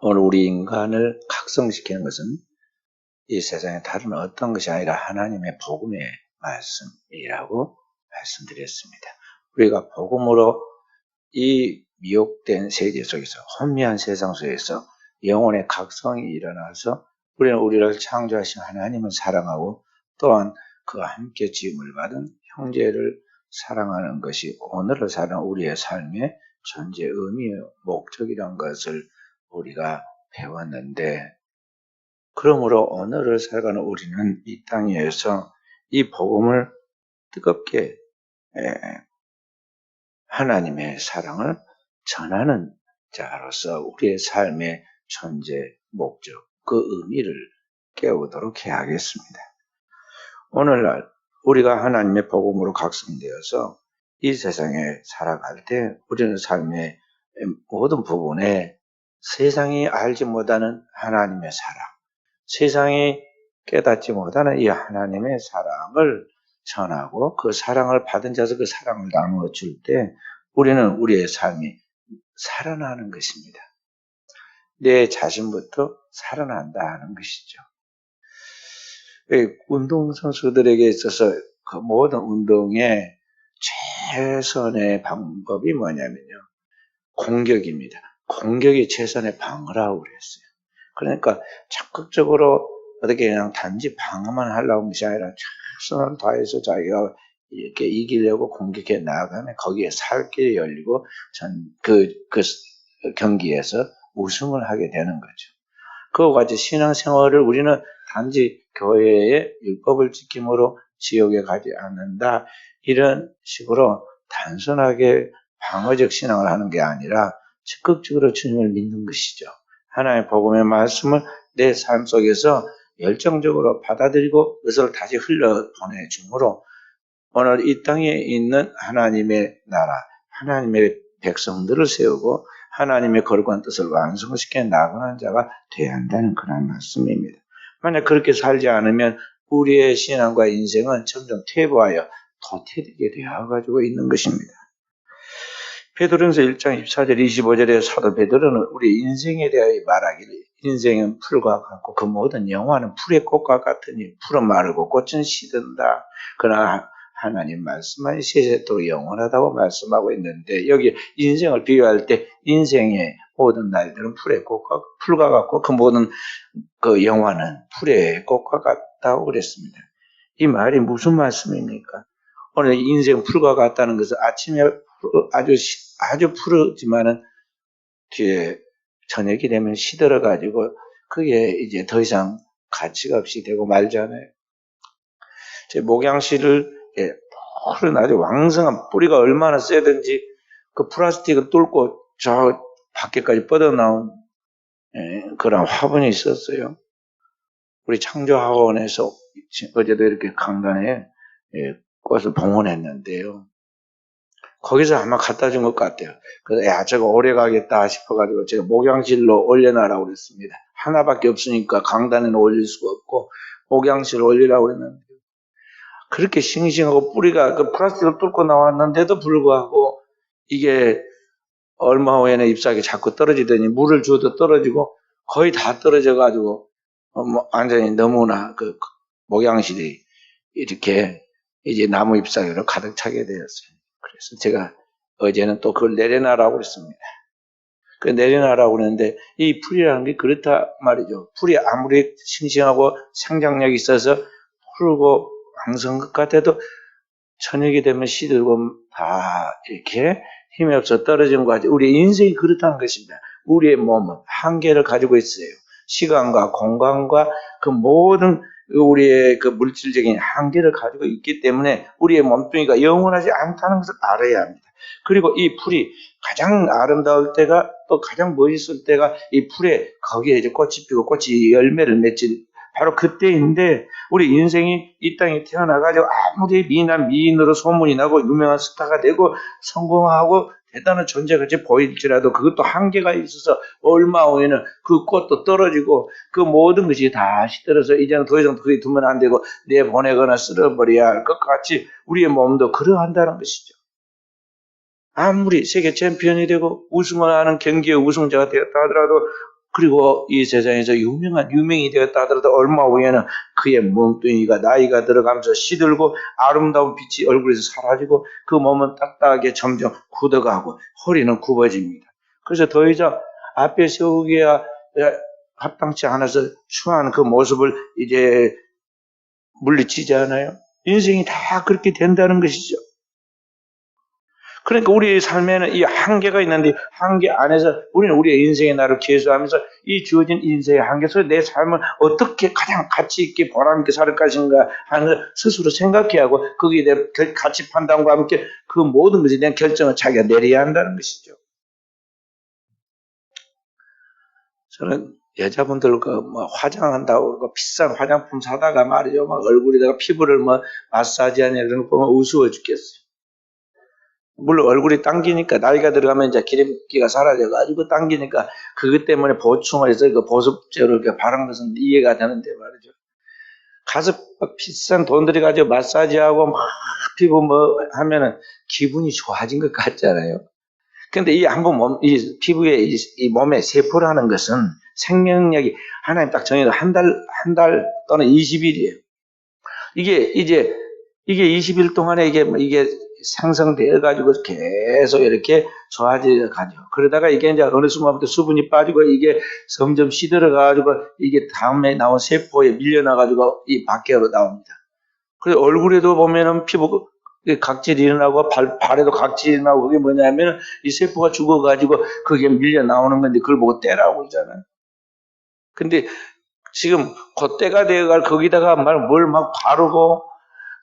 오늘 우리 인간을 각성시키는 것은 이 세상에 다른 어떤 것이 아니라 하나님의 복음의 말씀이라고 말씀드렸습니다. 우리가 복음으로 이 미혹된 세계 속에서, 혼미한 세상 속에서 영혼의 각성이 일어나서 우리는 우리를 창조하신 하나님을 사랑하고 또한 그와 함께 지음을 받은 형제를 사랑하는 것이 오늘을 사는 우리의 삶의 전제 의미의 목적이란 것을 우리가 배웠는데, 그러므로 오늘을 살아가는 우리는 이 땅에서 이 복음을 뜨겁게 하나님의 사랑을 전하는 자로서 우리의 삶의 존재, 목적, 그 의미를 깨우도록 해야겠습니다. 오늘날 우리가 하나님의 복음으로 각성되어서 이 세상에 살아갈 때 우리는 삶의 모든 부분에 세상이 알지 못하는 하나님의 사랑, 세상이 깨닫지 못하는 이 하나님의 사랑을 전하고 그 사랑을 받은 자서 그 사랑을 나누어 줄 때 우리는 우리의 삶이 살아나는 것입니다. 내 자신부터 살아난다 하는 것이죠. 운동선수들에게 있어서 그 모든 운동의 최선의 방법이 뭐냐면요, 공격입니다. 공격이 최선의 방어라고 그랬어요. 그러니까 적극적으로 어떻게 그냥 단지 방어만 하려고 하는 것이 아니라 최선을 다해서 자기가 이렇게 이기려고 공격해 나아가면 거기에 살 길이 열리고 그 경기에서 우승을 하게 되는 거죠. 그와 같이 신앙생활을 우리는 단지 교회의 율법을 지킴으로 지옥에 가지 않는다, 이런 식으로 단순하게 방어적 신앙을 하는 게 아니라 적극적으로 주님을 믿는 것이죠. 하나님의 복음의 말씀을 내 삶 속에서 열정적으로 받아들이고 그것을 다시 흘려보내주므로 오늘 이 땅에 있는 하나님의 나라, 하나님의 백성들을 세우고 하나님의 거룩한 뜻을 완성시켜 나가는 자가 되어야 한다는 그런 말씀입니다. 만약 그렇게 살지 않으면 우리의 신앙과 인생은 점점 퇴보하여 도태되게 되어가지고 있는 것입니다. 베드로전서 1장 24절 25절에 사도 베드로는 우리 인생에 대하여 말하기를, 인생은 풀과 같고 그 모든 영화는 풀의 꽃과 같으니 풀은 마르고 꽃은 시든다. 그러나 하나님 말씀만 세세토록 영원하다고 말씀하고 있는데, 여기 인생을 비유할 때 인생의 모든 날들은 풀과 같고 그 모든 그 영화는 풀의 꽃과 같다고 그랬습니다. 이 말이 무슨 말씀입니까? 오늘 인생 풀과 같다는 것은 아침에 아주 푸르지만은 뒤에 저녁이 되면 시들어 가지고 그게 이제 더 이상 가치가 없이 되고 말잖아요. 제 목양실을 푸른 아주 왕성한 뿌리가 얼마나 세든지 그 플라스틱을 뚫고 저 밖에까지 뻗어나온 그런 화분이 있었어요. 우리 창조학원에서 어제도 이렇게 강단에 꽃을 봉헌했는데요. 거기서 아마 갖다 준 것 같아요. 그래서 야, 저거 오래 가겠다 싶어가지고 제가 목양실로 올려놔라고 그랬습니다. 하나밖에 없으니까 강단에는 올릴 수가 없고 목양실로 올리라고 그랬는데, 그렇게 싱싱하고 뿌리가 그 플라스틱을 뚫고 나왔는데도 불구하고 이게 얼마 후에는 잎사귀 자꾸 떨어지더니 물을 주어도 떨어지고 거의 다 떨어져가지고 완전히 너무나 그 목양실이 이렇게 이제 나무 잎사귀로 가득 차게 되었어요. 그래서 제가 어제는 또 그걸 내려놔라고 그랬습니다. 그 내려놔라고 그랬는데 이 풀이라는 게 그렇다 말이죠. 풀이 아무리 싱싱하고 생장력이 있어서 푸르고 왕성한 것 같아도 저녁이 되면 시들고 다 이렇게 힘이 없어 떨어진 것 같아요. 우리 인생이 그렇다는 것입니다. 우리의 몸은 한계를 가지고 있어요. 시간과 공간과 그 모든 우리의 그 물질적인 한계를 가지고 있기 때문에 우리의 몸뚱이가 영원하지 않다는 것을 알아야 합니다. 그리고 이 풀이 가장 아름다울 때가, 또 가장 멋있을 때가 이 풀에 거기에 이제 꽃이 피고 꽃이 열매를 맺지, 바로 그때인데, 우리 인생이 이 땅에 태어나가지고 아무리 미인으로 소문이 나고 유명한 스타가 되고 성공하고 대단한 존재같이 보일지라도 그것도 한계가 있어서 얼마 후에는 그 꽃도 떨어지고 그 모든 것이 다 시들어서 이제는 더 이상 거기 두면 안 되고 내보내거나 쓸어버려야 할 것 같이 우리의 몸도 그러한다는 것이죠. 아무리 세계 챔피언이 되고 우승을 하는 경기의 우승자가 되었다 하더라도 그리고 이 세상에서 유명이 되었다 하더라도 얼마 후에는 그의 몸뚱이가 나이가 들어가면서 시들고 아름다운 빛이 얼굴에서 사라지고 그 몸은 딱딱하게 점점 굳어가고 허리는 굽어집니다. 그래서 더 이상 앞에 세우기야 합당치 않아서 추한 그 모습을 이제 물리치지 않아요. 인생이 다 그렇게 된다는 것이죠. 그러니까 우리의 삶에는 이 한계가 있는데 한계 안에서 우리는 우리의 인생의 날을 계수하면서 이 주어진 인생의 한계 속에 내 삶을 어떻게 가장 가치 있게 보람 있게 살 것인가 하는 걸 스스로 생각해야 하고 거기에 대한 가치 판단과 함께 그 모든 것에 대한 결정을 자기가 내려야 한다는 것이죠. 저는 여자분들 뭐 화장한다고 그러고 비싼 화장품 사다가 말이죠. 막 얼굴에다가 피부를 뭐 마사지하냐 이런 거 보면 우스워 죽겠어요. 물론 얼굴이 당기니까 나이가 들어가면 이제 기름기가 사라져가지고 당기니까 그것 때문에 보충을 해서 그 보습제를 이렇게 바른 것은 이해가 되는데 말이죠. 가서 막 비싼 돈 들여가지고 마사지하고 막 피부 뭐 하면은 기분이 좋아진 것 같잖아요. 근데 이 한번 이 피부의 이 몸의 세포라는 것은 생명력이 하나님 딱 정해서 한 달 또는 20일이에요. 이게 20일 동안에 이게 생성되어 가지고 계속 이렇게 좋아져 가죠. 그러다가 이게 이제 어느 순간부터 수분이 빠지고 이게 점점 시들어 가지고 이게 다음에 나온 세포에 밀려나 가지고 이 밖으로 나옵니다. 그래서 얼굴에도 보면은 피부 각질이 일어나고 발에도 각질이 일어나고 그게 뭐냐면 이 세포가 죽어 가지고 그게 밀려 나오는 건데 그걸 보고 때라고 그러잖아요. 근데 지금 그때가 되어갈 거기다가 뭘 막 바르고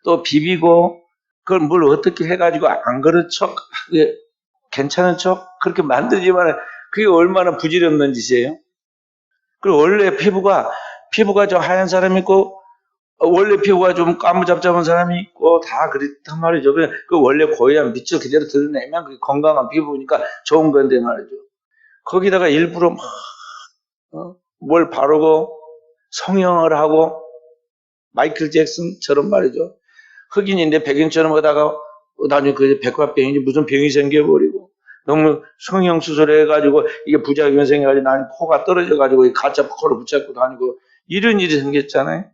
또 비비고 그걸 뭘 어떻게 해가지고 안 그런 척 괜찮은 척 그렇게 만들지만 그게 얼마나 부질없는 짓이에요. 그리고 원래 피부가 좀 하얀 사람이 있고 원래 피부가 좀 까무잡잡한 사람이 있고 다 그렇단 말이죠. 그 원래 고유한 빛을 그대로 드러내면 그게 건강한 피부니까 좋은 건데 말이죠. 거기다가 일부러 막 뭘 바르고 성형을 하고 마이클 잭슨처럼 말이죠. 흑인인데 백인처럼 하다가 나중에 그 백화병이 무슨 병이 생겨버리고 너무 성형 수술해가지고 이게 부작용이 생겨가지고 나는 코가 떨어져가지고 가짜 코를 붙잡고 다니고 이런 일이 생겼잖아요.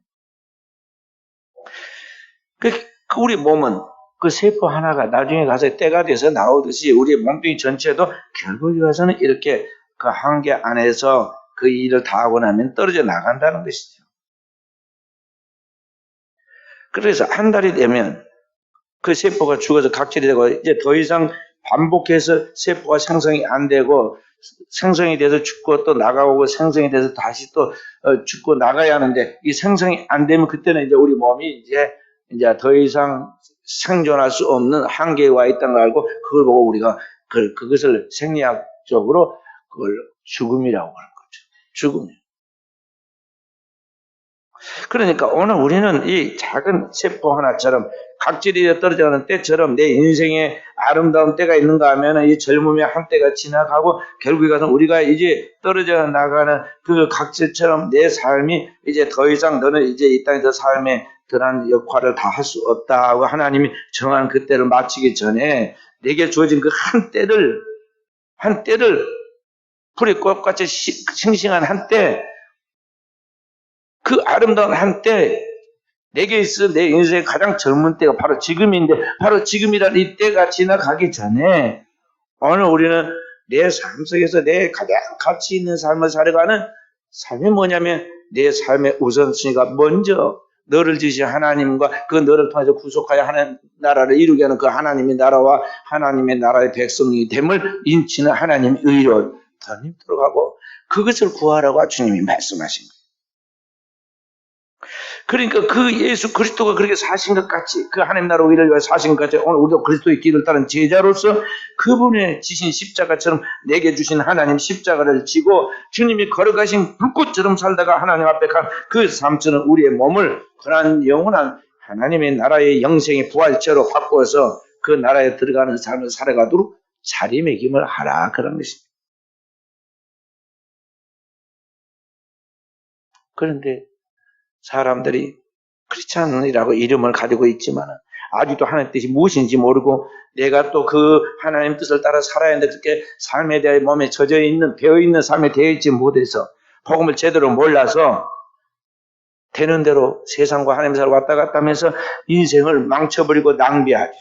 그 우리 몸은 그 세포 하나가 나중에 가서 때가 돼서 나오듯이 우리 몸뚱이 전체도 결국에 가서는 이렇게 그 한계 안에서 그 일을 다 하고 나면 떨어져 나간다는 것이죠. 그래서 한 달이 되면 그 세포가 죽어서 각질이 되고 이제 더 이상 반복해서 세포가 생성이 안 되고 생성이 돼서 죽고 또 나가오고 생성이 돼서 다시 또 죽고 나가야 하는데 이 생성이 안 되면 그때는 이제 우리 몸이 이제 더 이상 생존할 수 없는 한계에 와 있다는 걸 알고 그걸 보고 우리가 그것을 생리학적으로 그걸 죽음이라고 하는 거죠. 죽음. 그러니까 오늘 우리는 이 작은 세포 하나처럼 각질이 떨어져가는 때처럼 내 인생에 아름다운 때가 있는가 하면 이 젊음의 한때가 지나가고 결국에 가서 우리가 이제 떨어져 나가는 그 각질처럼 내 삶이 이제 더 이상 너는 이제 이 땅에서 삶의 그러한 역할을 다 할 수 없다 하고 하나님이 정한 그 때를 마치기 전에 내게 주어진 그 한 때를 풀이 꽃같이 싱싱한 한때 그 아름다운 한때 내게 있어 내 인생의 가장 젊은 때가 바로 지금인데 바로 지금이라는 이 때가 지나가기 전에 오늘 우리는 내 삶 속에서 내 가장 가치 있는 삶을 살아가는 삶이 뭐냐면 내 삶의 우선순위가 먼저 너를 지으신 하나님과 그 너를 통해서 구속하여 하는 나라를 이루게 하는 그 하나님의 나라와 하나님의 나라의 백성이 됨을 인치는 하나님의 의로 덧입도록 하고 그것을 구하라고 주님이 말씀하신 거예요. 그러니까 그 예수 그리스도가 그렇게 사신 것 같이 그 하나님 나라 의를 위해 사신 것 같이 오늘 우리도 그리스도의 길을 따른 제자로서 그분의 지신 십자가처럼 내게 주신 하나님 십자가를 지고 주님이 걸어가신 불꽃처럼 살다가 하나님 앞에 간 그 삶처럼 우리의 몸을 그러한 영원한 하나님의 나라의 영생의 부활체로 바꾸어서 그 나라에 들어가는 삶을 살아가도록 자리매김을 하라 그런 것입니다. 그런데 사람들이 크리스찬이라고 이름을 가지고 있지만 아직도 하나님 뜻이 무엇인지 모르고 내가 또 그 하나님 뜻을 따라 살아야 하는데 그렇게 삶에 대해 몸에 젖어 있는 배어 있는 삶에 되어 있지 못해서 복음을 제대로 몰라서 되는 대로 세상과 하나님 사이를 왔다 갔다 하면서 인생을 망쳐버리고 낭비하죠.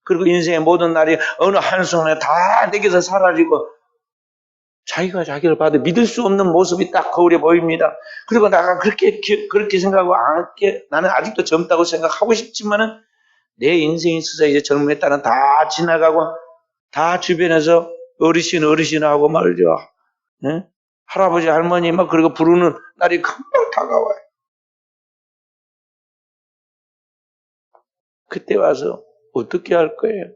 그리고 인생의 모든 날이 어느 한순간에 다 내게서 사라지고 자기가 자기를 봐도 믿을 수 없는 모습이 딱 거울에 보입니다. 그리고 나가 그렇게 생각하고 나는 아직도 젊다고 생각하고 싶지만은 내 인생이 있어서 이제 젊음의 딸은 다 지나가고 다 주변에서 어르신 하고 말이죠. 예? 할아버지 할머니 막 그리고 부르는 날이 금방 다가와요. 그때 와서 어떻게 할 거예요?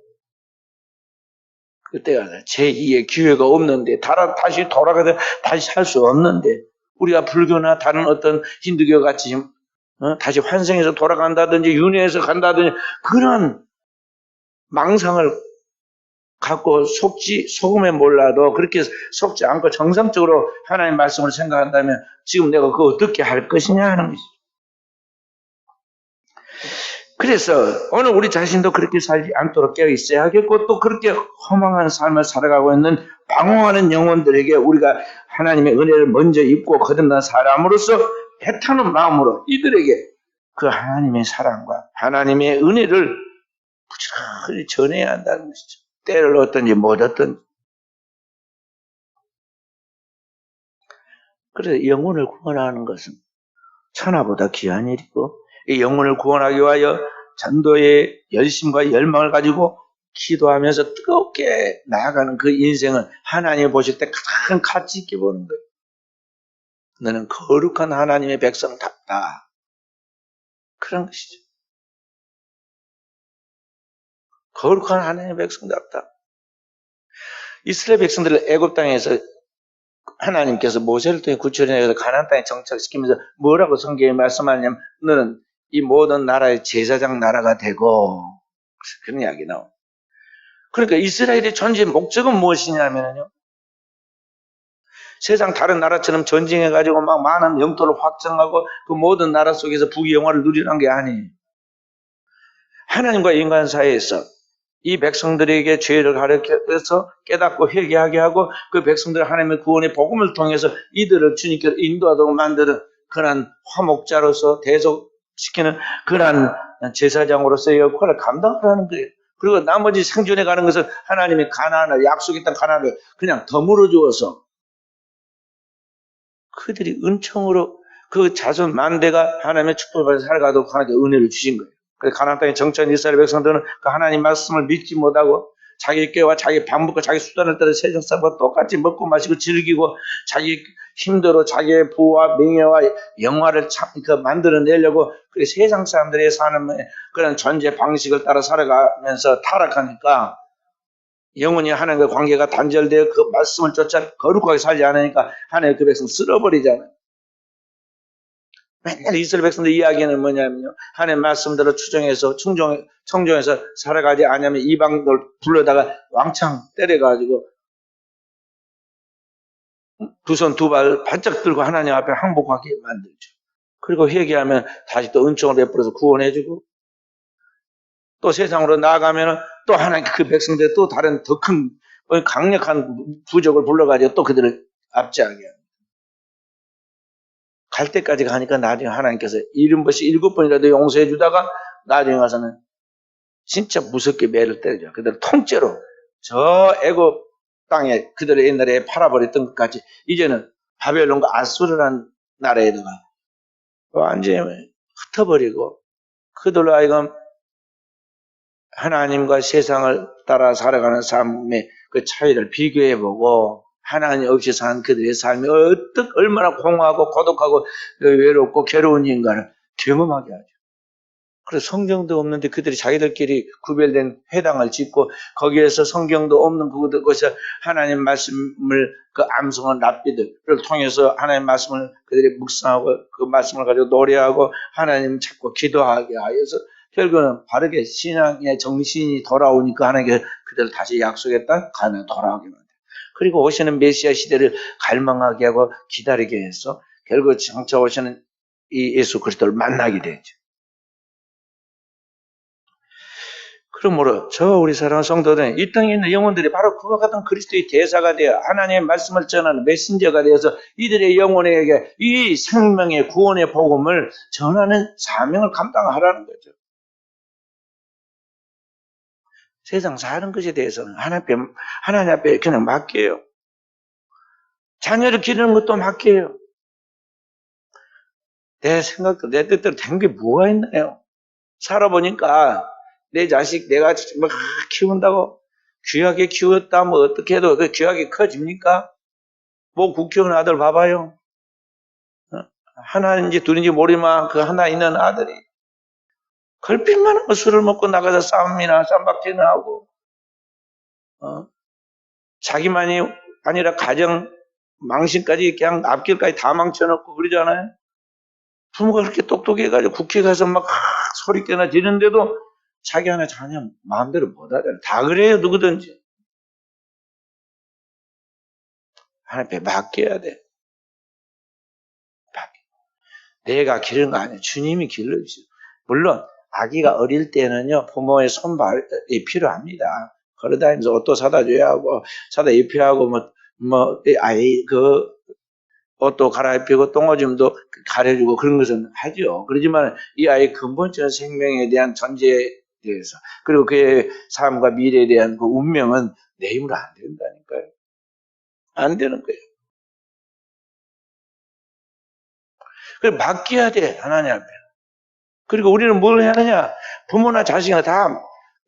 그때가 제2의 기회가 없는데 다시 돌아가서 다시 살 수 없는데 우리가 불교나 다른 어떤 힌두교 같이 다시 환생해서 돌아간다든지 윤회해서 간다든지 그런 망상을 갖고 속으면 몰라도 그렇게 속지 않고 정상적으로 하나님 말씀을 생각한다면 지금 내가 그거 어떻게 할 것이냐 하는 것이죠. 그래서 오늘 우리 자신도 그렇게 살지 않도록 깨어 있어야 하겠고 또 그렇게 허망한 삶을 살아가고 있는 방황하는 영혼들에게 우리가 하나님의 은혜를 먼저 입고 거듭난 사람으로서 애타는 마음으로 이들에게 그 하나님의 사랑과 하나님의 은혜를 부지런히 전해야 한다는 것이죠. 때를 얻든지 못 얻든지. 그래서 영혼을 구원하는 것은 천하보다 귀한 일이고 이 영혼을 구원하기 위하여 전도의 열심과 열망을 가지고 기도하면서 뜨겁게 나아가는 그 인생은 하나님이 보실 때 가장 가치 있게 보는 거예요. 너는 거룩한 하나님의 백성답다. 그런 것이죠. 거룩한 하나님의 백성답다. 이스라엘 백성들을 애굽 땅에서 하나님께서 모세를 통해 구출해내서 가나안 땅에 정착시키면서 뭐라고 성경에 말씀하냐면 너는 이 모든 나라의 제사장 나라가 되고 그런 이야기 나옵니다. 그러니까 이스라엘의 존재의 목적은 무엇이냐면요. 세상 다른 나라처럼 전쟁해가지고 막 많은 영토를 확장하고 그 모든 나라 속에서 부귀영화를 누리는 게 아니에요. 하나님과 인간 사이에서 이 백성들에게 죄를 가르쳐서 깨닫고 회개하게 하고 그 백성들 하나님의 구원의 복음을 통해서 이들을 주님께로 인도하도록 만드는 그런 화목자로서 대속시키는 그런 제사장으로서의 역할을 감당하라는 거예요. 그리고 나머지 생존해 가는 것은 하나님의 가나안을 약속했던 가나안을 그냥 덤으로 주어서 그들이 은총으로 그 자손 만대가 하나님의 축복을 받아 살아가도록 하나님께 은혜를 주신 거예요. 그래서 가나안 땅에 정착한 이스라엘 백성들은 그 하나님 말씀을 믿지 못하고 자기 꾀와 자기 방법과 자기 수단을 따라 세상 사람과 똑같이 먹고 마시고 즐기고 자기 힘대로 자기의 부와 명예와 영화를 만들어내려고 그 세상 사람들의 사는 그런 존재 방식을 따라 살아가면서 타락하니까 영원히 하나님과 관계가 단절되어 그 말씀을 쫓아 거룩하게 살지 않으니까 하나님의 그 백성 쓸어버리잖아요. 맨날 이스라엘 백성들 이야기는 뭐냐면요. 하나님 말씀대로 청종해서 살아가지 않으면 이방들 불러다가 왕창 때려가지고 두 손 두 발 바짝 들고 하나님 앞에 항복하게 만들죠. 그리고 회개하면 다시 또 은총을 베풀어서 구원해주고 또 세상으로 나아가면 또 하나님 그 백성들 또 다른 더 큰 강력한 부족을 불러가지고 또 그들을 압제하게 합니다. 갈 때까지 가니까 나중에 하나님께서 70번씩 7번이라도 용서해 주다가 나중에 가서는 진짜 무섭게 매를 때려줘. 그들 통째로 저 애굽 땅에 그들을 옛날에 팔아버렸던 것까지 이제는 바벨론과 아수르라는 나라에다가 완전히 흩어버리고 그들로 하여금 하나님과 세상을 따라 살아가는 삶의 그 차이를 비교해보고 하나님 없이 사는 그들의 삶이 얼마나 공허하고 고독하고 외롭고 괴로운 인간을 경험하게 하죠. 그래서 성경도 없는데 그들이 자기들끼리 구별된 회당을 짓고 거기에서 성경도 없는 그곳에서 하나님 말씀을 그 암송한 랍비들을 통해서 하나님 말씀을 그들이 묵상하고 그 말씀을 가지고 노래하고 하나님 찾고 기도하게 하여서 결국은 바르게 신앙의 정신이 돌아오니까 하나님께 그들을 다시 약속했다 가나안 돌아오게 만들어요. 그리고 오시는 메시아 시대를 갈망하게 하고 기다리게 해서 결국 장차 오시는 이 예수 그리스도를 만나게 되죠. 그러므로 우리 사랑하는 성도들은 이 땅에 있는 영혼들이 바로 그와 같은 그리스도의 대사가 되어 하나님의 말씀을 전하는 메신저가 되어서 이들의 영혼에게 이 생명의 구원의 복음을 전하는 사명을 감당하라는 거죠. 세상 사는 것에 대해서는 하나님 앞에 그냥 맡겨요. 자녀를 기르는 것도 맡겨요. 내 생각도 내 뜻대로 된 게 뭐가 있나요? 살아보니까 내 자식 내가 막 키운다고 귀하게 키웠다 뭐 어떻게 해도 그 귀하게 커집니까? 뭐 국회의원 아들 봐봐요. 하나인지 둘인지 모르지만 그 하나 있는 아들이 걸핏만한 술을 먹고 나가서 싸움이나 쌈박질이나 하고 자기만이 아니라 가정 망신까지 그냥 앞길까지 다 망쳐놓고 그러잖아요. 부모가 그렇게 똑똑해가지고 국회 가서 막 소리깨나 지르는데도 자기 하나 자녀 마음대로 못하잖아요. 다 그래요, 누구든지. 하나님께 맡겨야 돼. 내가 기르는 거 아니에요. 주님이 길러주세요. 물론 아기가 어릴 때는요, 부모의 손발이 필요합니다. 걸어다니면서 옷도 사다 줘야 하고, 사다 입혀야 하고, 아이, 옷도 갈아입히고, 똥오줌도 가려주고, 그런 것은 하죠. 그렇지만 이 아이의 근본적인 생명에 대한 전제에 대해서, 그리고 그의 삶과 미래에 대한 그 운명은 내 힘으로 안 된다니까요. 안 되는 거예요. 그래, 맡겨야 돼, 하나님 앞에. 그리고 우리는 뭘 해야 하느냐? 부모나 자식이나 다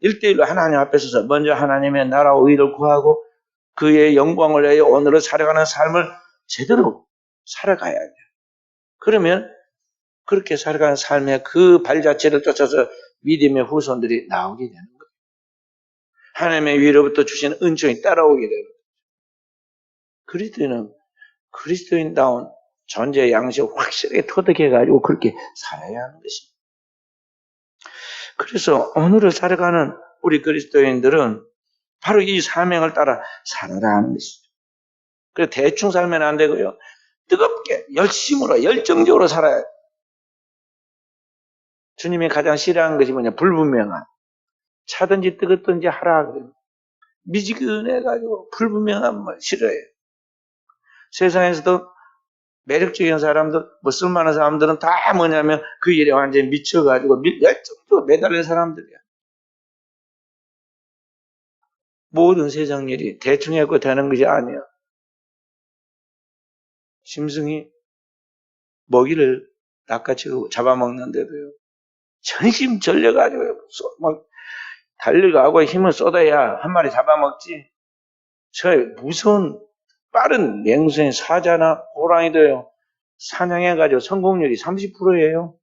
1대1로 하나님 앞에 서서 먼저 하나님의 나라와 의를 구하고 그의 영광을 위하여 오늘을 살아가는 삶을 제대로 살아가야 돼. 그러면 그렇게 살아가는 삶의 그 발자취를 쫓아서 믿음의 후손들이 나오게 되는 거예요. 하나님의 위로부터 주신 은총이 따라오게 되는 거예요. 그리스도인은 그리스도인다운 존재의 양식을 확실하게 터득해가지고 그렇게 살아야 하는 것입니다. 그래서 오늘을 살아가는 우리 그리스도인들은 바로 이 사명을 따라 살아라 하는 것이죠. 그래서 대충 살면 안 되고요. 뜨겁게 열심으로 열정적으로 살아야 해요. 주님이 가장 싫어하는 것이 뭐냐? 불분명한. 차든지 뜨겁든지 하라 그래요. 미지근해가지고 불분명한 말 싫어해요. 세상에서도 매력적인 사람들, 뭐 쓸만한 사람들은 다 뭐냐면 그 일에 완전히 미쳐가지고 열정적으로 매달린 사람들이야. 모든 세상 일이 대충 해고 되는 것이 아니야. 짐승이 먹이를 낚아채고 잡아먹는데도요. 전심전력가지고 막 달려가고 힘을 쏟아야 한 마리 잡아먹지. 저 무서운 빠른 맹수인 사자나 호랑이도요. 사냥해가지고 성공률이 30%예요.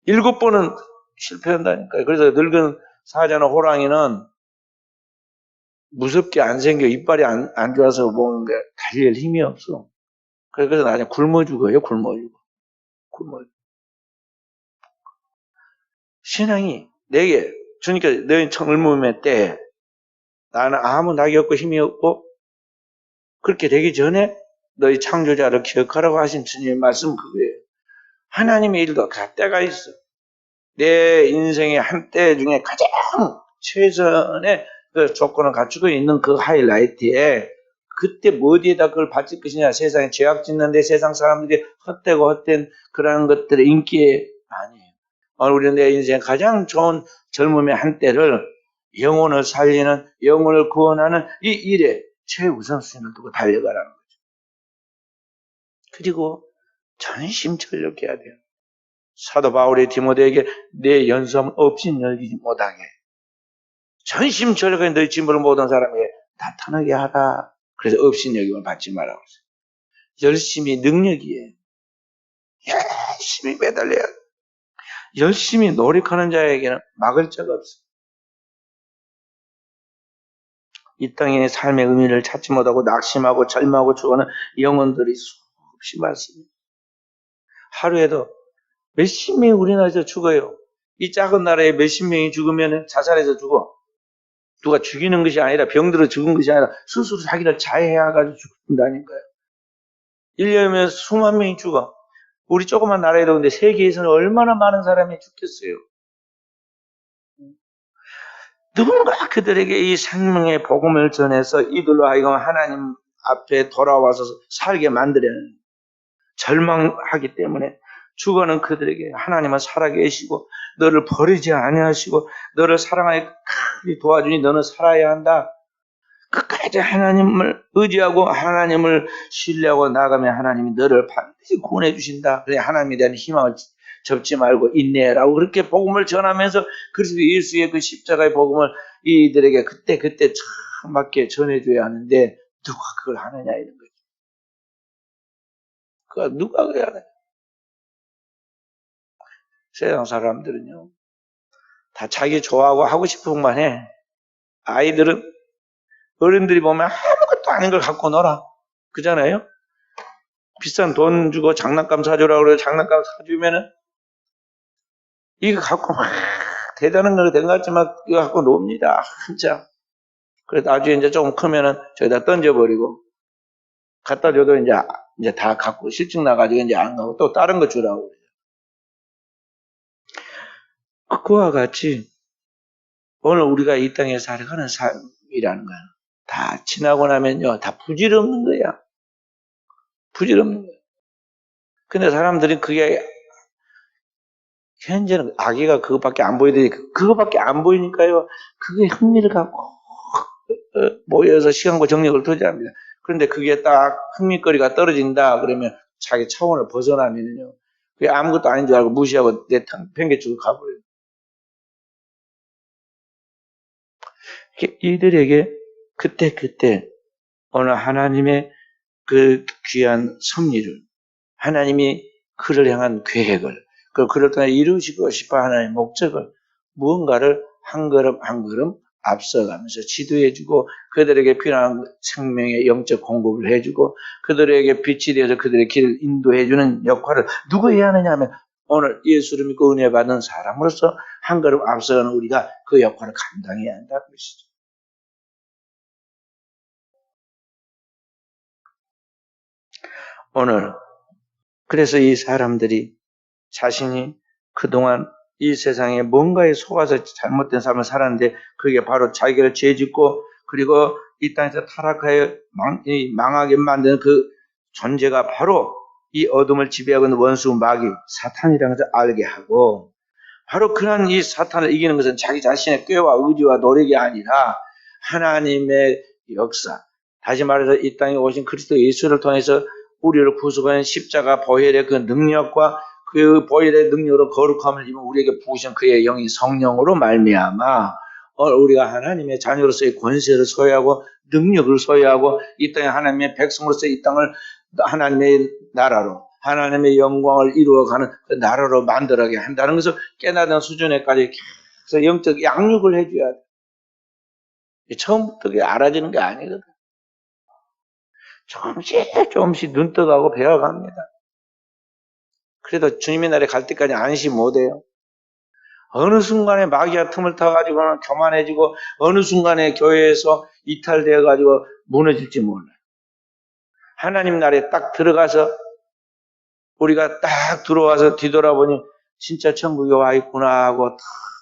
7번은 실패한다니까요. 그래서 늙은 사자나 호랑이는 무섭게 안 생겨. 이빨이 안 좋아서 먹는 게 달릴 힘이 없어. 그래서 나중에 굶어 죽어요. 굶어 죽어. 신앙이 내게 주니까 너희 젊음의 때 나는 아무 낙이 없고 힘이 없고 그렇게 되기 전에 너희 창조자를 기억하라고 하신 주님의 말씀 그거예요. 하나님의 일도 다 때가 있어. 내 인생의 한때 중에 가장 최선의 그 조건을 갖추고 있는 그 하이라이트에 그때 뭐 어디에다 그걸 바칠 것이냐. 세상에 죄악 짓는데 세상 사람들이 헛되고 헛된 그런 것들의 인기에 아니에요. 우리는 내 인생 가장 좋은 젊음의 한때를 영혼을 살리는, 영혼을 구원하는 이 일에 최우선순위를 두고 달려가라는 거죠. 그리고 전심전력해야 돼요. 사도 바울이 디모데에게 내 연수함을 없이 열리지 못하게 전심전력하게 너희 진보를 모든 사람에게 나타나게 하라. 그래서 없인 여김을 받지 말라고 했어요. 열심히 능력이에요. 열심히 매달려야 돼요. 열심히 노력하는 자에게는 막을 자가 없어요. 이 땅의 삶의 의미를 찾지 못하고 낙심하고 절망하고 죽어가는 영혼들이 수없이 많습니다. 하루에도 몇십 명이 우리나라에서 죽어요. 이 작은 나라에 몇십 명이 죽으면 자살해서 죽어. 누가 죽이는 것이 아니라 병들어 죽은 것이 아니라 스스로 자기를 자해해가지고 죽는다니까요. 1년이면 수만 명이 죽어. 우리 조그만 나라에도 근데 세계에서는 얼마나 많은 사람이 죽겠어요. 누군가 그들에게 이 생명의 복음을 전해서 이들로 하여금 하나님 앞에 돌아와서 살게 만들려는 절망하기 때문에 주거는 그들에게 하나님은 살아계시고 너를 버리지 아니하시고 너를 사랑하여 끝까지 도와주니 너는 살아야 한다. 끝까지 하나님을 의지하고 하나님을 신뢰하고 나가면 하나님이 너를 반드시 구원해 주신다. 그래 하나님에 대한 희망을 접지 말고 인내라고 그렇게 복음을 전하면서 그리스도 예수의 그 십자가의 복음을 이들에게 그때 참 맞게 전해줘야 하는데 누가 그걸 하느냐 이런 거죠. 그걸 누가 그래야 하느냐. 세상 사람들은요 다 자기 좋아하고 하고 싶은 것만 해. 아이들은 어른들이 보면 아무것도 아닌 걸 갖고 놀아. 그잖아요? 비싼 돈 주고 장난감 사주라고 그래서 장난감 사주면은 이거 갖고 막 대단한 거 된 것 같지만 이거 갖고 놉니다. 진짜. 그래서 나중에 이제 조금 크면은 저기다 던져버리고 갖다 줘도 이제 다 갖고 실증 나가지고 이제 안 가고 또 다른 거 주라고. 그와 같이 오늘 우리가 이 땅에 살아가는 삶이라는 거야. 다 지나고 나면요, 다 부질없는 거야. 부질없는 거야. 근데 사람들이 그게 현재는 아기가 그것밖에 안 보이더니 그것밖에 안 보이니까요. 그게 흥미를 갖고 모여서 시간과 정력을 투자합니다. 그런데 그게 딱 흥미거리가 떨어진다 그러면 자기 차원을 벗어나면요. 그게 아무것도 아닌 줄 알고 무시하고 내 팽개치고 가버려요. 이들에게 그때 어느 하나님의 그 귀한 섭리를 하나님이 그를 향한 계획을 그리고 그를 통해 이루시고 싶어 하나님의 목적을 무언가를 한 걸음 한 걸음 앞서가면서 지도해주고 그들에게 필요한 생명의 영적 공급을 해주고 그들에게 빛이 되어서 그들의 길을 인도해주는 역할을 누구 해야 하느냐 하면 오늘 예수를 믿고 은혜 받는 사람으로서 한 걸음 앞서가는 우리가 그 역할을 감당해야 한다는 것이죠. 오늘 그래서 이 사람들이 자신이 그동안 이 세상에 뭔가에 속아서 잘못된 삶을 살았는데 그게 바로 자기가 죄짓고 그리고 이 땅에서 타락하여 망하게 만드는 그 존재가 바로 이 어둠을 지배하고 있는 원수 마귀 사탄이라는 것을 알게 하고 바로 그런 이 사탄을 이기는 것은 자기 자신의 꾀와 의지와 노력이 아니라 하나님의 역사 다시 말해서 이 땅에 오신 그리스도 예수를 통해서 우리를 구속하는 십자가 보혈의 그 능력과 그 보혈의 능력으로 거룩함을 입은 우리에게 부으신 그의 영이 성령으로 말미암아 우리가 하나님의 자녀로서의 권세를 소유하고 능력을 소유하고 이 땅에 하나님의 백성으로서 이 땅을 하나님의 나라로 하나님의 영광을 이루어가는 그 나라로 만들어가게 한다는 것을 깨닫는 수준에까지 계속 영적 양육을 해줘야 돼. 처음부터 그게 알아지는 게 아니거든. 조금씩 눈떠가고 배워갑니다. 그래도 주님의 날에 갈 때까지 안심 못해요. 어느 순간에 마귀가 틈을 타가지고는 교만해지고 어느 순간에 교회에서 이탈되어가지고 무너질지 몰라요. 하나님 날에 딱 들어가서 우리가 딱 들어와서 뒤돌아보니 진짜 천국에 와 있구나 하고 딱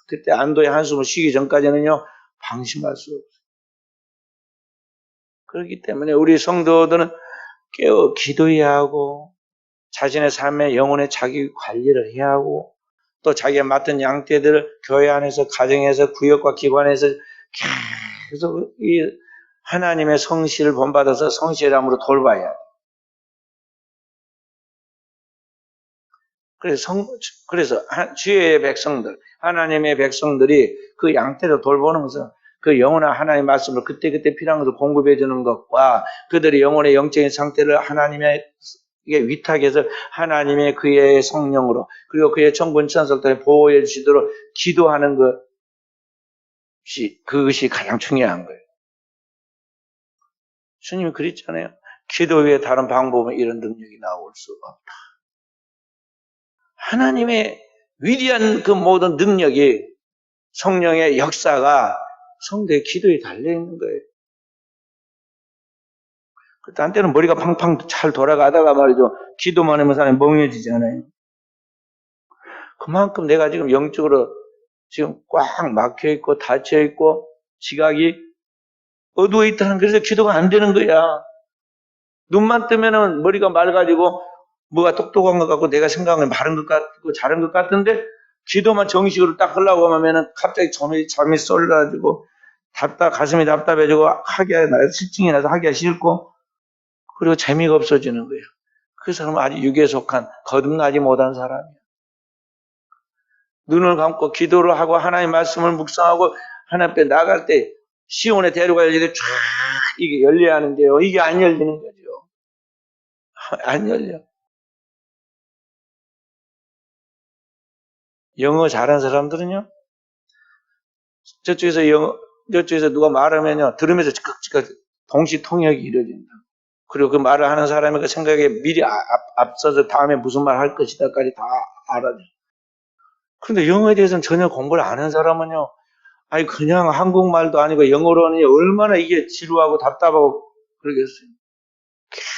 그때 안도의 한숨을 쉬기 전까지는요 방심할 수 없어요. 그렇기 때문에 우리 성도들은 깨어 기도해야 하고 자신의 삶의 영혼의 자기 관리를 해야 하고 또 자기가 맡은 양떼들을 교회 안에서 가정에서 구역과 기관에서 계속 이 하나님의 성실을 본받아서 성실함으로 돌봐야 해요. 그래서 주의 백성들, 하나님의 백성들이 그 양떼를 돌보는 것은 그 영원한 하나님의 말씀을 그때그때 필요한 것을 공급해 주는 것과 그들의 영혼의 영적인 상태를 하나님의 위탁해서 하나님의 그의 성령으로 그리고 그의 천군 천사들을 보호해 주시도록 기도하는 그것이 가장 중요한 거예요. 주님이 그랬잖아요. 기도 외에 다른 방법은 이런 능력이 나올 수가 없다. 하나님의 위대한 그 모든 능력이 성령의 역사가 성도의 기도에 달려있는 거예요. 그때 한때는 머리가 팡팡 잘 돌아가다가 말이죠. 기도만 하면 사람이 멍해지잖아요. 그만큼 내가 지금 영적으로 지금 꽉 막혀 있고 닫혀 있고 지각이 어두워 있다는, 그래서 기도가 안 되는 거야. 눈만 뜨면은 머리가 맑아지고 뭐가 똑똑한 것 같고 내가 생각하면 바른 것 같고 잘한 것 같은데 기도만 정식으로 딱 하려고 하면은 갑자기 잠이 쏠라지고 가슴이 답답해지고 하기가 나서 실증이 나서 하기가 싫고 그리고 재미가 없어지는 거예요. 그 사람은 아주 육에 속한 거듭나지 못한 사람이에요. 눈을 감고 기도를 하고 하나님의 말씀을 묵상하고 하나님 앞에 나갈 때 시온에 데려갈 일이 쫙 이게 열려야 하는데요. 이게 안 열리는 거죠. 안 열려. 영어 잘하는 사람들은요, 저쪽에서 누가 말하면요, 들으면서 즉각 동시 통역이 이루어진다. 그리고 그 말을 하는 사람의 그 생각에 미리 앞서서 다음에 무슨 말 할 것이다까지 다 알아요. 그런데 영어에 대해서는 전혀 공부를 안 한 사람은요, 아니, 그냥 한국말도 아니고 영어로는 얼마나 이게 지루하고 답답하고 그러겠어요.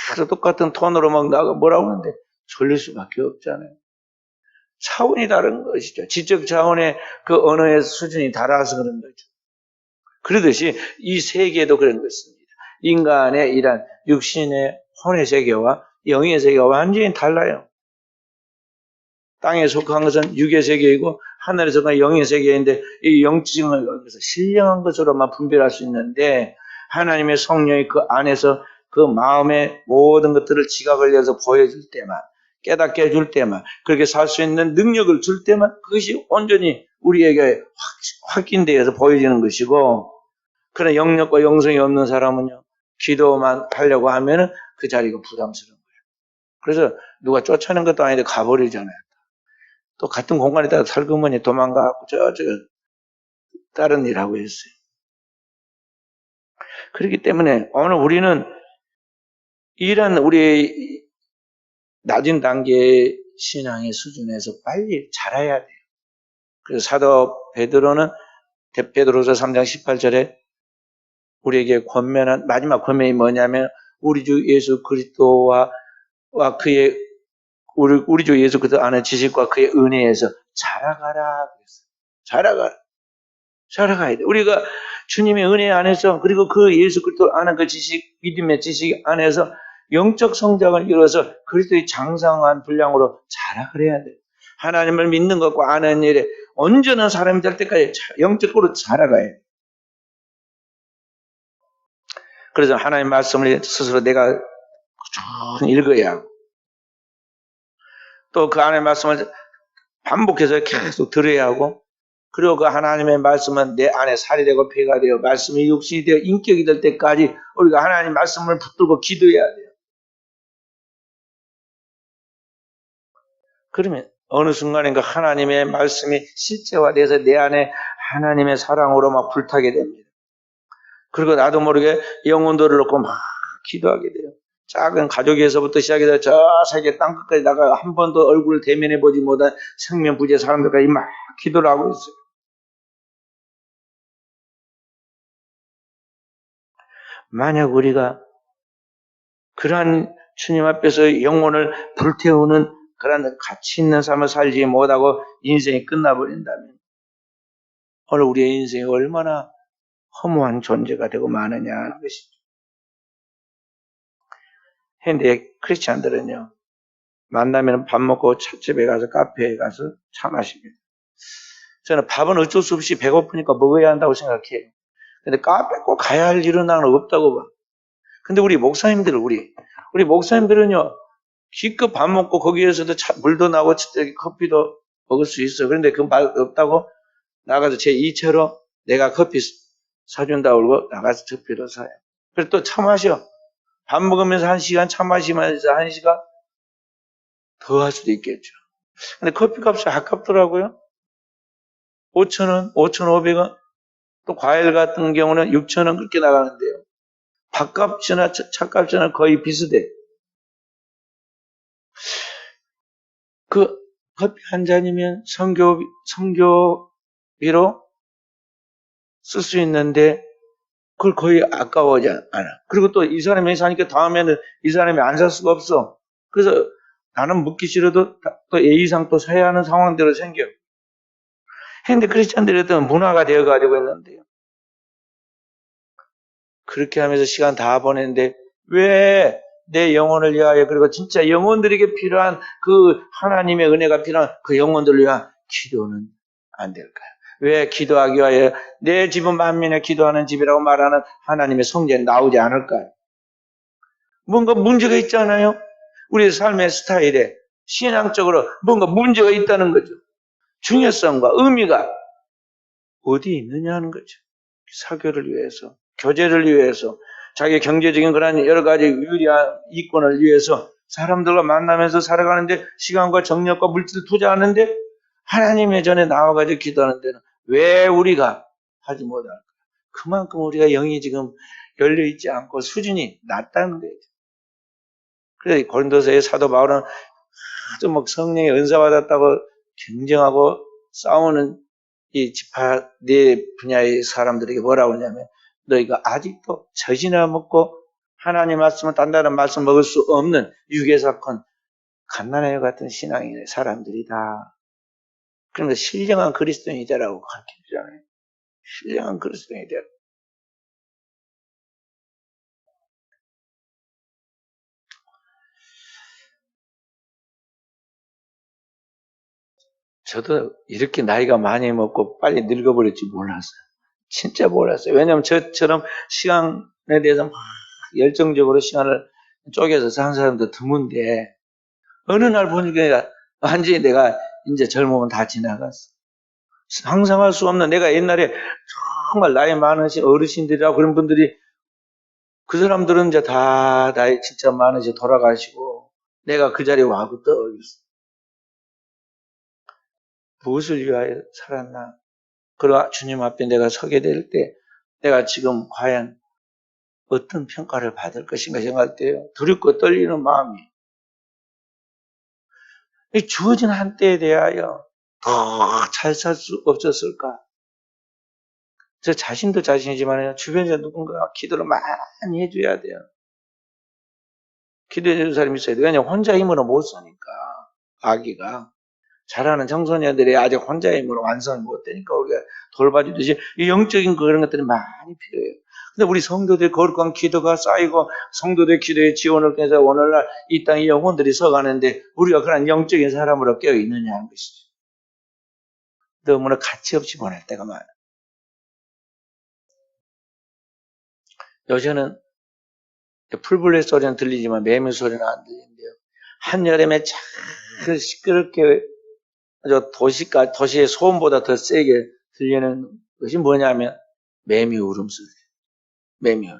계속 똑같은 톤으로 막 나가 뭐라고 하는데 졸릴 수밖에 없잖아요. 차원이 다른 것이죠. 지적 차원의 그 언어의 수준이 달라서 그런 거죠. 그러듯이 이 세계도 그런 것입니다. 인간의 이런 육신의 혼의 세계와 영의 세계가 완전히 달라요. 땅에 속한 것은 육의 세계이고 하늘에 속한 영의 세계인데 이 영적인 것을 신령한 것으로만 분별할 수 있는데 하나님의 성령이 그 안에서 그 마음의 모든 것들을 지각을 내서 보여줄 때만, 깨닫게 해줄 때만, 그렇게 살 수 있는 능력을 줄 때만 그것이 온전히 우리에게 확인되어서 보여지는 것이고, 그런 영역과 영성이 없는 사람은요, 기도만 하려고 하면은 그 자리가 부담스러운 거예요. 그래서 누가 쫓아낸 것도 아닌데 가버리잖아요. 또 같은 공간에다가 설그머니 도망가고 저쪽에 다른 일 하고 있어요. 그렇기 때문에 오늘 우리는 이런 우리의 낮은 단계의 신앙의 수준에서 빨리 자라야 돼요. 그래서 사도 베드로는 베드로서 3장 18절에 우리에게 권면한 마지막 권면이 뭐냐면 우리 주 예수 그리스도와 그의 우리 주 예수 그리스도 안의 지식과 그의 은혜에서 자라가라 그랬어요. 자라가야 돼. 우리가 주님의 은혜 안에서 그리고 그 예수 그리스도 아는 그 지식, 믿음의 지식 안에서 영적 성장을 이뤄서 그리스도의 장성한 분량으로 자라가 해야 돼. 하나님을 믿는 것과 아는 일에 온전한 사람이 될 때까지 영적으로 자라가야 돼. 그래서 하나님의 말씀을 스스로 내가 쭉 읽어야 하고 또 그 안의 말씀을 반복해서 계속 들어야 하고 그리고 그 하나님의 말씀은 내 안에 살이 되고 피가 되어 말씀이 육신이 되어 인격이 될 때까지 우리가 하나님 말씀을 붙들고 기도해야 돼요. 그러면 어느 순간인가 하나님의 말씀이 실제화돼서 내 안에 하나님의 사랑으로 막 불타게 됩니다. 그리고 나도 모르게 영혼들을 놓고 막 기도하게 돼요. 작은 가족에서부터 시작해서 저 세계 땅끝까지 나가 한 번도 얼굴을 대면해 보지 못한 생명부재 사람들까지 막 기도를 하고 있어요. 만약 우리가 그러한 주님 앞에서 영혼을 불태우는 그런 가치 있는 삶을 살지 못하고 인생이 끝나버린다면 오늘 우리의 인생이 얼마나 허무한 존재가 되고 마느냐 하는 것이죠. 현대 크리스찬들은요, 만나면 밥 먹고 찻집에 가서 카페에 가서 차 마십니다. 저는 밥은 어쩔 수 없이 배고프니까 먹어야 한다고 생각해요. 근데 카페 꼭 가야 할 일은 나는 없다고 봐. 근데 우리 목사님들은요, 기껏 밥 먹고 거기에서도 물도 나고 커피도 먹을 수 있어. 그런데 그 말 없다고 나가서 제 2차로 내가 커피 사준다고 그러고 나가서 커피도 사요. 그래서 또 차 마셔. 밥 먹으면서 1시간 차 마시면서 1시간 더 할 수도 있겠죠. 근데 커피 값이 아깝더라고요. 5,000원, 5,500원. 또 과일 같은 경우는 6,000원 그렇게 나가는데요. 밥값이나 차값이나 거의 비슷해. 그 커피 한 잔이면 선교비로 쓸 수 있는데 그걸 거의 아까워하지 않아. 그리고 또 이 사람이 사니까 다음에는 이 사람이 안 살 수가 없어. 그래서 나는 묻기 싫어도 또 예의상 또 사야 하는 상황대로 생겨. 근데 크리스찬들이 어떤 문화가 되어가지고 있는데요. 그렇게 하면서 시간 다 보냈는데 왜 내 영혼을 위하여 그리고 진짜 영혼들에게 필요한 그 하나님의 은혜가 필요한 그 영혼들을 위한 기도는 안 될까요? 왜 기도하기 위하여 내 집은 만민의 기도하는 집이라고 말하는 하나님의 성전이 나오지 않을까요? 뭔가 문제가 있잖아요. 우리의 삶의 스타일에 신앙적으로 뭔가 문제가 있다는 거죠. 중요성과 의미가 어디 있느냐 하는 거죠. 사교를 위해서, 교제를 위해서, 자기 경제적인 그런 여러 가지 유리한 이권을 위해서 사람들과 만나면서 살아가는데 시간과 정력과 물질을 투자하는데 하나님의 전에 나와가지고 기도하는 데는 왜 우리가 하지 못할까? 그만큼 우리가 영이 지금 열려있지 않고 수준이 낮다는 거예요. 그래서 고린도서의 사도 바울은 아주 막 성령의 은사 받았다고 경쟁하고 싸우는 이 지파 네 분야의 사람들에게 뭐라고 하냐면 너희가 아직도 젖이나 먹고 하나님 말씀을 단단한 말씀 먹을 수 없는 유괴사건 갓난아이 같은 신앙인의 사람들이다. 그러니까 신령한 그리스도인이 되라고 가르쳐주잖아요. 신령한 그리스도인이 되라. 저도 이렇게 나이가 많이 먹고 빨리 늙어버릴 줄 몰랐어요. 진짜 몰랐어요. 왜냐하면 저처럼 시간에 대해서 막 열정적으로 시간을 쪼개서 사는 사람도 드문데 어느 날 보니까 완전히 내가 이제 젊으면 다 지나갔어. 상상할 수 없는 내가 옛날에 정말 나이 많으신 어르신들이라고 그런 분들이 그 사람들은 이제 다 나이 진짜 많으시 돌아가시고 내가 그 자리에 와고 떠 있어. 무엇을 위하여 살았나? 그리고 주님 앞에 내가 서게 될 때 내가 지금 과연 어떤 평가를 받을 것인가 생각할 때요. 두렵고 떨리는 마음이 주어진 한때에 대하여 더 잘 살 수 없었을까? 저 자신도 자신이지만 주변에 누군가 기도를 많이 해줘야 돼요. 기도해 주는 사람이 있어야 돼요. 왜냐하면 혼자 힘으로 못 사니까 아기가. 자라는 청소년들이 아직 혼자 힘으로 완성이 못 되니까 우리가 돌봐주듯이 이 영적인 그런 것들이 많이 필요해요. 근데 우리 성도들 거룩한 기도가 쌓이고 성도들 기도의 지원을 통해서 오늘날 이 땅의 영혼들이 서가는데 우리가 그런 영적인 사람으로 깨어 있느냐 하는 것이죠. 너무나 가치 없이 보낼 때가 많아요. 요새는 풀벌레 소리는 들리지만 매미 소리는 안 들리는데요. 한여름에 참 시끄럽게 도시의 소음보다 더 세게 들리는 것이 뭐냐면 매미 울음소리. 매미 울음.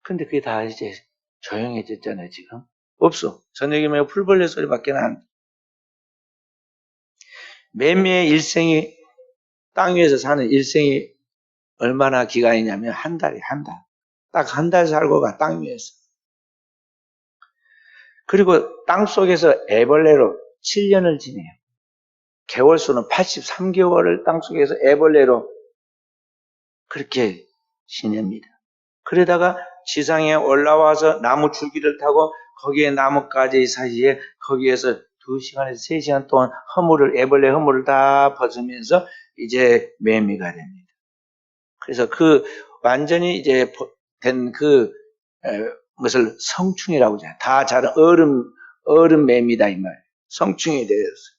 근데 그게 다 이제 조용해졌잖아요, 지금. 없어. 저녁이면 풀벌레 소리밖에 안. 매미의 일생이, 땅 위에서 사는 일생이 얼마나 기간이냐면 한 달이 한 달. 딱 한 달 살고 가, 땅 위에서. 그리고 땅 속에서 애벌레로 7년을 지내요. 개월수는 83개월을 땅 속에서 애벌레로 그렇게 지냅니다. 그러다가 지상에 올라와서 나무 줄기를 타고 거기에 나뭇가지 사이에 거기에서 2시간에서 3시간 동안 애벌레 허물을 다 벗으면서 이제 매미가 됩니다. 그래서 그 완전히 이제 된 것을 성충이라고 하잖아요. 다 자란 어른 매미다 이 말이에요. 성충이 되었어요.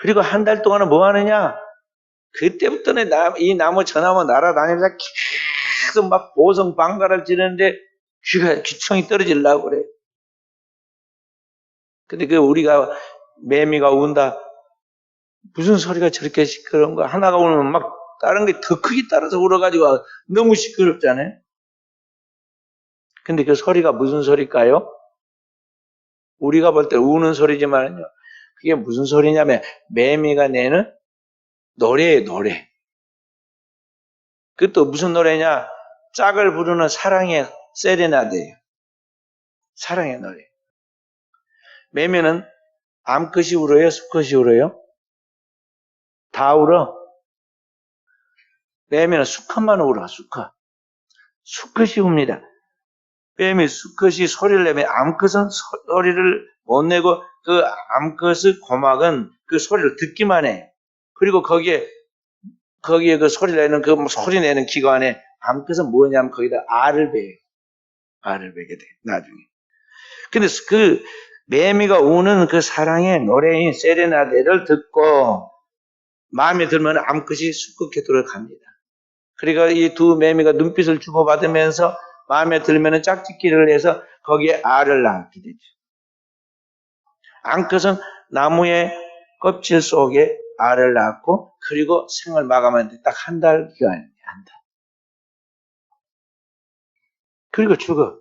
그리고 한 달 동안은 뭐 하느냐? 그때부터는 이 나무 저 나무 날아다니면서 계속 막 보성 방가를 지르는데 귀청이 떨어지려고 그래. 근데 우리가 매미가 운다. 무슨 소리가 저렇게 시끄러운가? 하나가 울면 막 다른 게 더 크게 따라서 울어가지고 너무 시끄럽잖아요. 근데 그 소리가 무슨 소리일까요? 우리가 볼 때 우는 소리지만요. 그게 무슨 소리냐면 매미가 내는 노래예요, 노래. 그것도 무슨 노래냐? 짝을 부르는 사랑의 세레나데예요. 사랑의 노래. 매미는 암컷이 울어요? 수컷이 울어요? 다 울어. 매미는 수컷만 울어, 수컷. 수컷이 웁니다. 매미 수컷이 소리를 내면 암컷은 소리를 못 내고 그 암컷의 고막은 그 소리를 듣기만 해. 그리고 거기에 그 소리 내는 그 소리 내는 기관에 암컷은 뭐냐면 거기다 알을 베게 돼. 나중에. 근데 그 매미가 우는 그 사랑의 노래인 세레나데를 듣고 마음에 들면 암컷이 수컷에 들어갑니다. 그러니까 이 두 매미가 눈빛을 주고받으면서 마음에 들면 짝짓기를 해서 거기에 알을 낳게 되죠. 암컷은 나무의 껍질 속에 알을 낳고 그리고 생을 마감하는데 딱 한 달 기간이에요. 한 달. 그리고 죽어.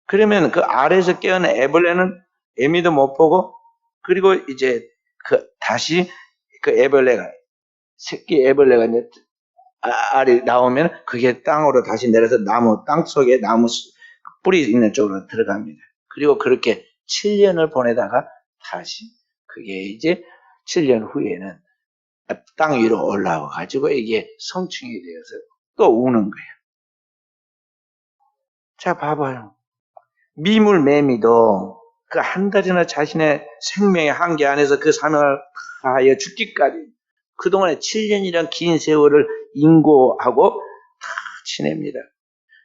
그러면 그 알에서 깨어난 애벌레는 애미도 못 보고 그리고 이제 다시 그 애벌레가 새끼 애벌레가 이제 알이 나오면 그게 땅으로 다시 내려서 땅 속에 나무 뿌리 있는 쪽으로 들어갑니다. 그리고 그렇게 7년을 보내다가 다시 그게 이제 7년 후에는 땅 위로 올라와 가지고 이게 성충이 되어서 또 우는 거예요. 자, 봐봐요. 미물 매미도 그 한 달이나 자신의 생명의 한계 안에서 그 사명을 다하여 죽기까지 그동안에 7년이란 긴 세월을 인고하고 다 지냅니다.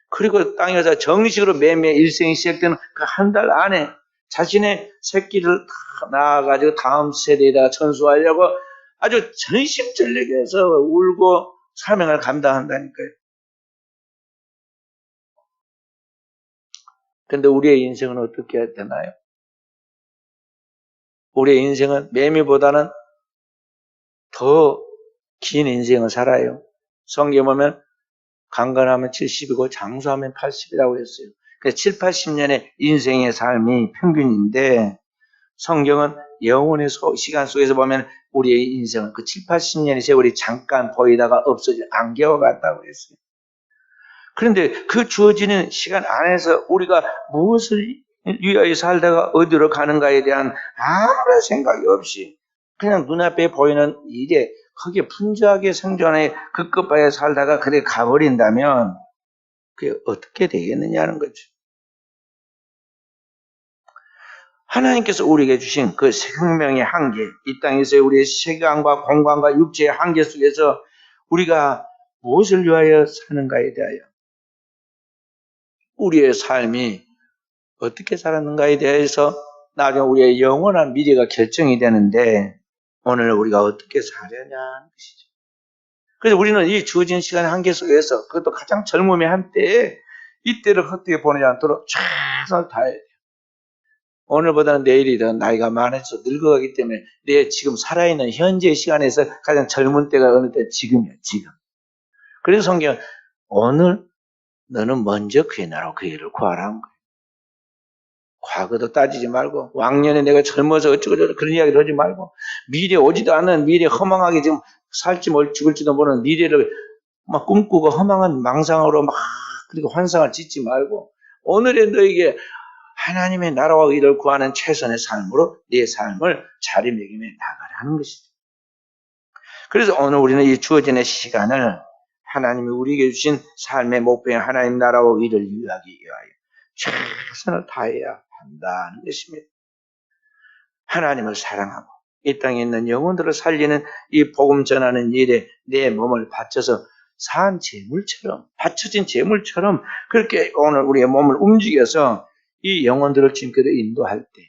그리고 땅에서 정식으로 매미의 일생이 시작되는 그 한 달 안에 자신의 새끼를 다 낳아가지고 다음 세대에다 전수하려고 아주 전심전력해서 울고 사명을 감당한다니까요. 근데 우리의 인생은 어떻게 해야 되나요? 우리의 인생은 매미보다는 더 긴 인생을 살아요. 성경에 보면 강건하면 70이고 장수하면 80이라고 했어요. 그래서 7, 80년의 인생의 삶이 평균인데 성경은 영혼의 시간 속에서 보면 우리의 인생은 그 7, 80년의 세월이 잠깐 보이다가 없어질 안개와 같다고 했어요. 그런데 그 주어지는 시간 안에서 우리가 무엇을 위하여 살다가 어디로 가는가에 대한 아무런 생각이 없이 그냥 눈앞에 보이는 일에 거기에 분주하게 생존해 그 끝바에 살다가 그래 가버린다면 그게 어떻게 되겠느냐는 거죠. 하나님께서 우리에게 주신 그 생명의 한계, 이 땅에서 우리의 시간과 공간과 육체의 한계 속에서 우리가 무엇을 위하여 사는가에 대하여 우리의 삶이 어떻게 살았는가에 대해서 나중에 우리의 영원한 미래가 결정이 되는데 오늘 우리가 어떻게 살려냐는 것이죠. 그래서 우리는 이 주어진 시간의 한계 속에서 그것도 가장 젊음의 한때에 이때를 헛되게 보내지 않도록 최선을 다해야 돼요. 오늘보다는 내일이 더 나이가 많아서 늙어가기 때문에 내 지금 살아있는 현재 시간에서 가장 젊은 때가 어느 때? 지금이야, 지금. 그래서 성경은 오늘 너는 먼저 그의 나라와 그의 일을 구하라는 거예요. 과거도 따지지 말고 왕년에 내가 젊어서 어쩌고저쩌고 그런 이야기를 하지 말고 미래 오지도 않는 미래 허망하게 지금 살지 뭘 죽을지도 모르는 미래를 막 꿈꾸고 허망한 망상으로 막 그리고 환상을 짓지 말고 오늘의 너에게 하나님의 나라와 일을 구하는 최선의 삶으로 네 삶을 자리매김해 나가라는 것이죠. 그래서 오늘 우리는 이 주어진 시간을 하나님이 우리에게 주신 삶의 목표인 하나님 나라와 일을 이루기 위하여 최선을 다해야 한다는 것입니다. 하나님을 사랑하고 이 땅에 있는 영혼들을 살리는 이 복음 전하는 일에 내 몸을 바쳐서 산 재물처럼 바쳐진 재물처럼 그렇게 오늘 우리의 몸을 움직여서 이 영혼들을 주님께로 인도할 때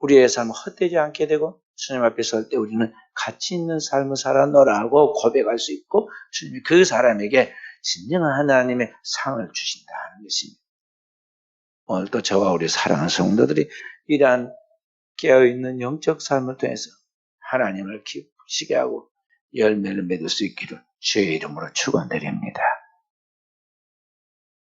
우리의 삶은 헛되지 않게 되고 주님 앞에 설 때 우리는 가치 있는 삶을 살았노라고 고백할 수 있고 주님이 그 사람에게 진정한 하나님의 상을 주신다는 것입니다. 오늘 또 저와 우리 사랑하는 성도들이 이러한 깨어있는 영적 삶을 통해서 하나님을 기쁘시게 하고 열매를 맺을 수 있기를 주의 이름으로 축원드립니다.